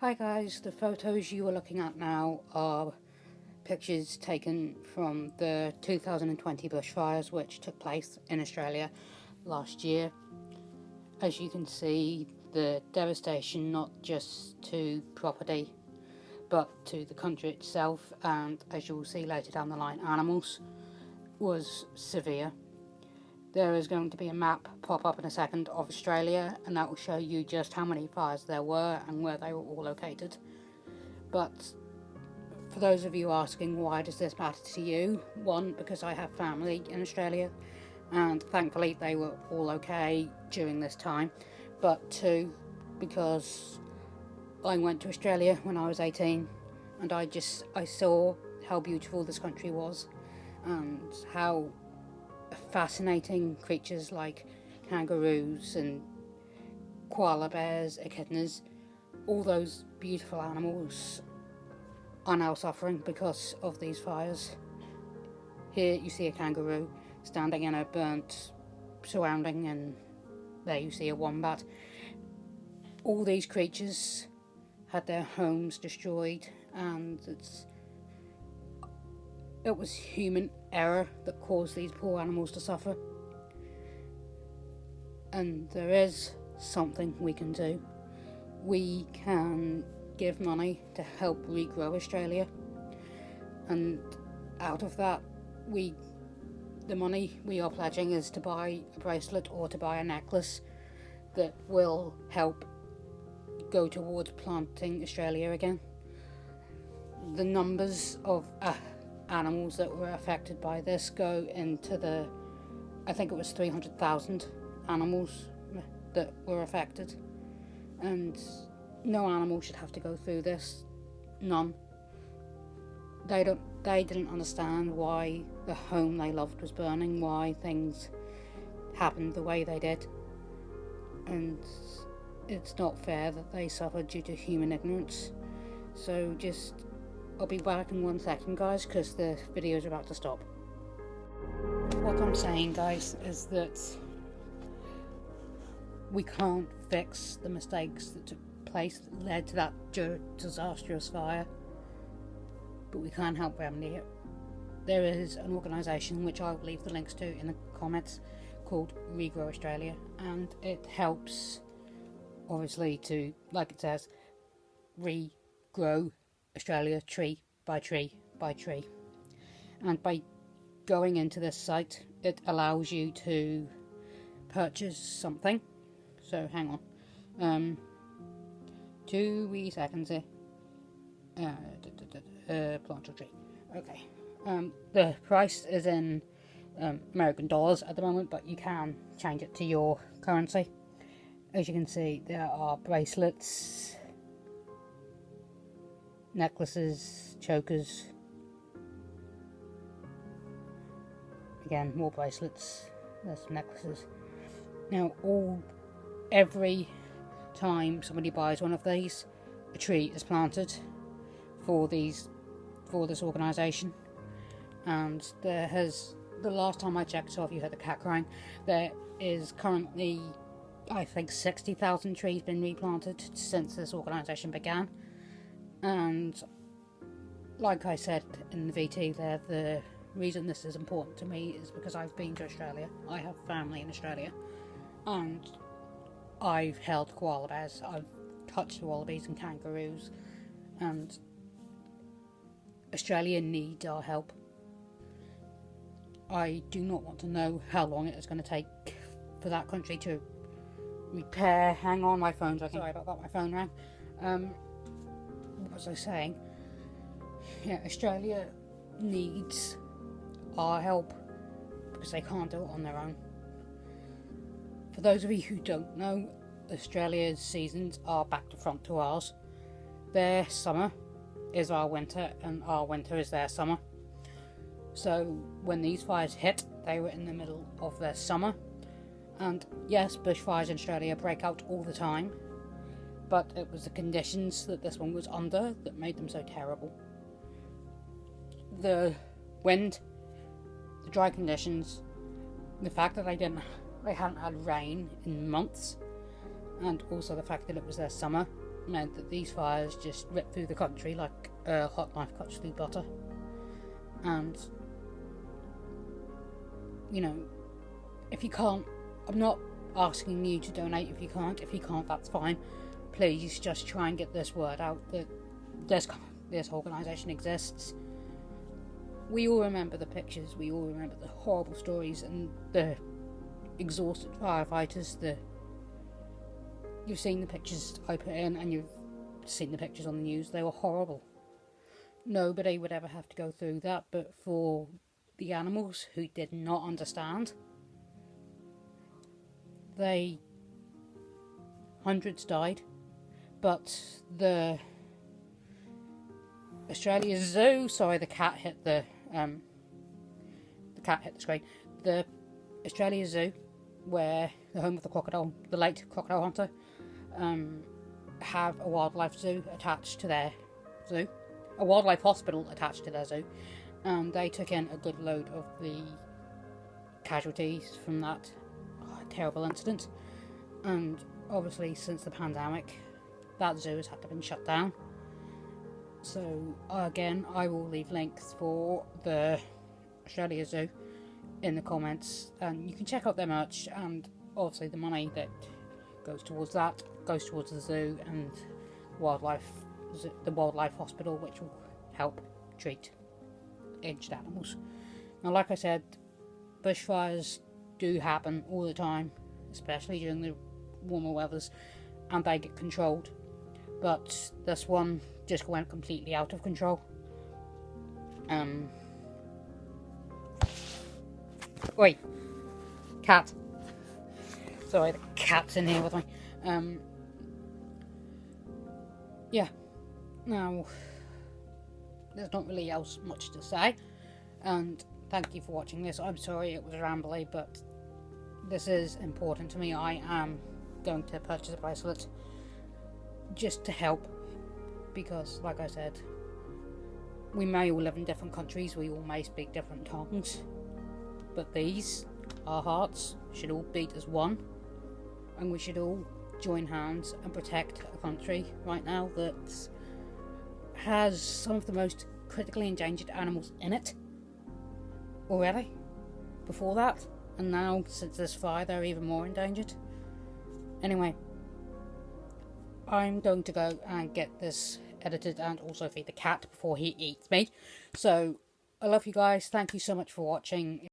Hi guys, the photos you are looking at now are pictures taken from the 2020 bushfires which took place in Australia last year. As you can see, the devastation not just to property but to the country itself, and as you will see later down the line, animals, was severe. There is going to be a map pop up in a second of Australia, and that will show you just how many fires there were and where they were all located. But for those of you asking why does this matter to you, one, because I have family in Australia and thankfully they were all okay during this time, but two, because I went to Australia when I was 18 and I saw how beautiful this country was and how fascinating creatures like kangaroos and koala bears, echidnas, all those beautiful animals are now suffering because of these fires. Here you see a kangaroo standing in a burnt surrounding, and there you see a wombat. All these creatures had their homes destroyed, and it was human error that caused these poor animals to suffer. And there is something we can do. We can give money to help regrow Australia, and out of that, the money we are pledging is to buy a bracelet or to buy a necklace that will help go towards planting Australia again. The numbers of animals that were affected by this go into I think it was 300,000 animals that were affected, and no animal should have to go through this. None. They didn't understand why the home they loved was burning, why things happened the way they did, and it's not fair that they suffered due to human ignorance. So I'll be back in 1 second, guys, because the video is about to stop. What I'm saying, guys, is that we can't fix the mistakes that took place that led to that disastrous fire, but we can help remedy it. There is an organisation which I'll leave the links to in the comments called Regrow Australia, and it helps, obviously, to, like it says, regrow Australia tree by tree by tree. And by going into this site, it allows you to purchase something. So hang on, 2 wee seconds here. Plant a tree. Okay. The price is in American dollars at the moment, but you can change it to your currency. As you can see, there are bracelets, necklaces, chokers. Again, more bracelets. There's some necklaces. Now, every time somebody buys one of these, a tree is planted for this organisation. And the last time I checked, so if you heard the cat crying, there is currently, I think, 60,000 trees been replanted since this organisation began. And like I said in the VT there, the reason this is important to me is because I've been to Australia. I have family in Australia, and I've held koala bears, I've touched wallabies and kangaroos, and Australia needs our help. I do not want to know how long it is going to take for that country to repair. Hang on, my phone's working. Sorry about that, my phone rang. What was I saying? Yeah, Australia needs our help because they can't do it on their own. For those of you who don't know, Australia's seasons are back to front to ours. Their summer is our winter, and our winter is their summer. So when these fires hit, they were in the middle of their summer. And yes, bushfires in Australia break out all the time, but it was the conditions that this one was under that made them so terrible. The wind, the dry conditions, the fact that they hadn't had rain in months, and also the fact that it was their summer meant that these fires just ripped through the country like a hot knife cuts through butter. And, you know, if you can't, I'm not asking you to donate if you can't. If you can't, that's fine. Please just try and get this word out that this organisation exists. We all remember the pictures, we all remember the horrible stories and the exhausted firefighters. You've seen the pictures I put in, and you've seen the pictures on the news. They were horrible. Nobody would ever have to go through that, but for the animals who did not understand, hundreds died. But the Australia Zoo, sorry, the cat hit the screen. The Australia Zoo, where the home of the crocodile, the late crocodile hunter, have a wildlife zoo attached to their zoo, a wildlife hospital attached to their zoo, and they took in a good load of the casualties from that terrible incident. And obviously, since the pandemic, that zoo has had to be shut down. So again, I will leave links for the Australia Zoo in the comments, and you can check out their merch, and obviously the money that goes towards that goes towards the zoo and the wildlife hospital, which will help treat aged animals. Now, like I said, bushfires do happen all the time, especially during the warmer weathers, and they get controlled. But this one just went completely out of control. Wait, cat. Sorry, the cat's in here with me. Yeah. Now, there's not really else much to say. And thank you for watching this. I'm sorry it was rambly, but this is important to me. I am going to purchase a bracelet just to help, because, like I said, we may all live in different countries, we all may speak different tongues, but our hearts, should all beat as one, and we should all join hands and protect a country right now that has some of the most critically endangered animals in it already, before that, and now, since this fire, they're even more endangered. Anyway, I'm going to go and get this edited and also feed the cat before he eats me. So, I love you guys. Thank you so much for watching.